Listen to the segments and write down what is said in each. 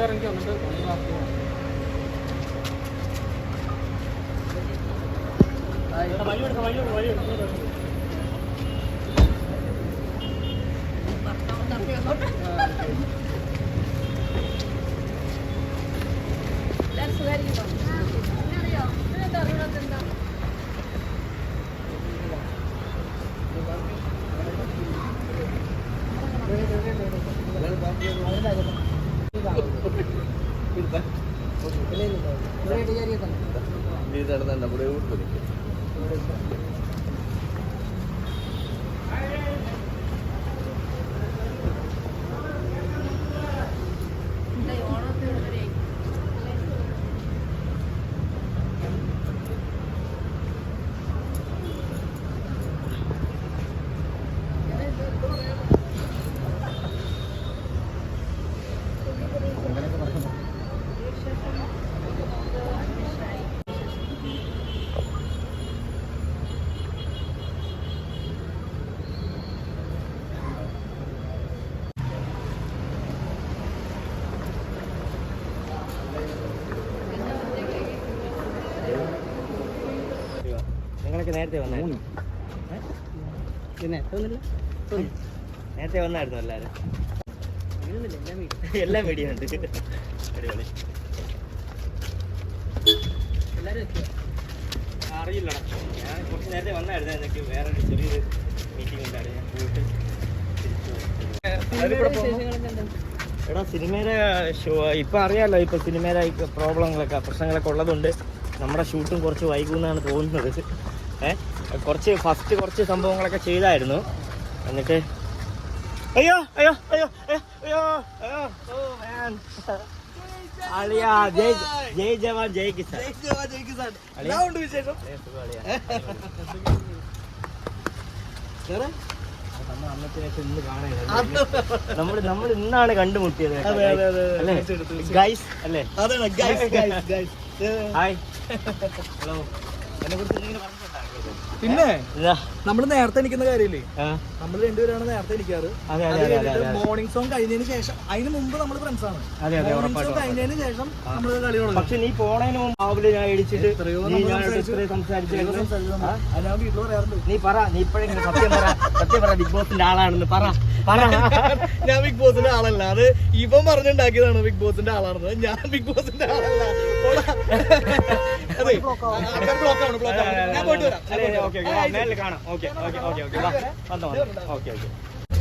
ഇറങ്ങി വന്നിട്ട് നേരത്തെ വന്നായിരുന്നു നേരത്തെ വന്നായിരുന്നു എല്ലാവരും എല്ലാം വീഡിയോ ഉണ്ട് അടിപൊളി അറിയില്ല ഞാൻ കുറച്ച് നേരത്തെ വന്നായിരുന്നു എനിക്ക് വേറൊരു ചെറിയൊരു മീറ്റിംഗ് ഉണ്ടായിരുന്നു ഞാൻ പോയിട്ട് എടാ സിനിമയുടെ ഷോ ഇപ്പം അറിയാമല്ലോ ഇപ്പം സിനിമയുടെ പ്രോബ്ലങ്ങളൊക്കെ പ്രശ്നങ്ങളൊക്കെ ഉള്ളതുകൊണ്ട് നമ്മുടെ ഷൂട്ടും കുറച്ച് വൈകുമെന്നാണ് തോന്നുന്നത്. കുറച്ച് സംഭവങ്ങളൊക്കെ ചെയ്തായിരുന്നു. എന്നിട്ട് അയ്യോ അയ്യോ അയ്യോ അയ്യോ അയ്യോ അളിയാ ജയ് ജവാൻ ജയ് കിസാൻ. നമ്മൾ ഇന്നാണ് കണ്ടുമുട്ടിയത് ഗൈസ് അല്ലേ? Hi hello. എന്നെ കുറിച്ച് ഇങ്ങനെ പറഞ്ഞിട്ടുണ്ടായിരുന്നു. പിന്നെ നമ്മൾ നേരത്തെ എണീക്കുന്ന കാര്യമില്ലേ, നമ്മൾ രണ്ടുപേരാണ് നേരത്തെ എണീക്കാറ്. മോർണിംഗ് സോങ് കഴിഞ്ഞതിന് ശേഷം, അതിന് മുമ്പ് നമ്മൾ ഫ്രണ്ട്സ് ആണ്. മോർണിംഗ് സോങ് കഴിഞ്ഞതിന് ശേഷം നമ്മൾ കളി തുടങ്ങും. പക്ഷെ നീ പോണതിന് മുമ്പ് രാവിലെ ഞാൻ ഇടിച്ചിട്ട് ഞാൻ വീട്ടിൽ പറയാറുണ്ട്. നീ പറ, നീ ഇപ്പോഴെങ്കിലും സത്യം പറ ബിഗ് ബോസിന്റെ ആളാണെന്ന് പറ. ഞാൻ ബിഗ് ബോസിന്റെ ആളല്ല, അത് ഇവൻ പറഞ്ഞുണ്ടാക്കിയതാണ് ബിഗ് ബോസിന്റെ ആളാണെന്ന്. ഞാൻ ബിഗ് ബോസിന്റെ ആളല്ല.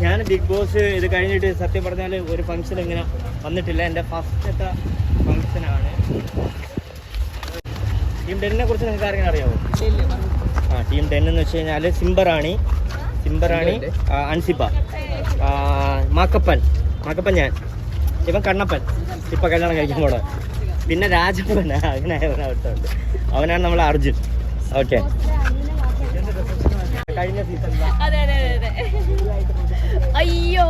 ഞാൻ ബിഗ് ബോസ് ഇത് കഴിഞ്ഞിട്ട് സത്യം പറഞ്ഞാൽ ഒരു ഫംഗ്ഷൻ ഇങ്ങനെ വന്നിട്ടില്ല. എൻ്റെ ഫസ്റ്റത്തെ ഫംഗ്ഷനാണ്. ടീം 10നെ കുറിച്ച് നിങ്ങൾക്ക് ആരെങ്കിലും അറിയാമോ? ടീം 10 എന്ന് വെച്ച് കഴിഞ്ഞാൽ സിംബറാണി, അൻസിബ, മാക്കപ്പൻ ഞാൻ, ഇവൻ കണ്ണപ്പൻ ഇപ്പം കല്യാണം കഴിക്കാൻ പോണ, പിന്നെ രാജപ്പൻ അഭിനയവനടുത്തുണ്ട്, അവനാണ് നമ്മളെ അർജുൻ. ഓക്കെ, കഴിഞ്ഞ സീസൺ അയ്യോ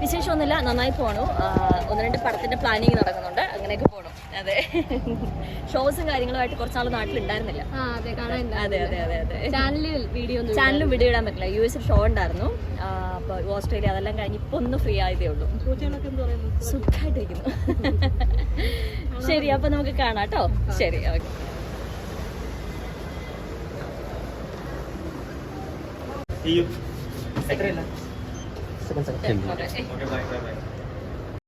വിശേഷമൊന്നുമില്ല, നന്നായി പോണു. 1-2 പടത്തിന്റെ പ്ലാനിങ് നടക്കുന്നുണ്ട്, അങ്ങനെയൊക്കെ പോണു. അതെ, ഷോസും കാര്യങ്ങളുമായിട്ട് കുറച്ചാൾ നാട്ടിലുണ്ടായിരുന്നില്ല. അതെ അതെ അതെ അതെ ചാനലും വീഡിയോ ഇടാൻ പറ്റില്ല. US ഷോ ഉണ്ടായിരുന്നു, അപ്പോൾ ഓസ്ട്രേലിയ അതെല്ലാം കഴിഞ്ഞ് ഇപ്പൊ ഒന്ന് ഫ്രീ ആയതേ ഉള്ളൂ. സുഖമായിട്ടിരിക്കുന്നു. ശരി, അപ്പൊ നമുക്ക് കാണാം കേട്ടോ. ശരി, okay. See you. Okay, bye.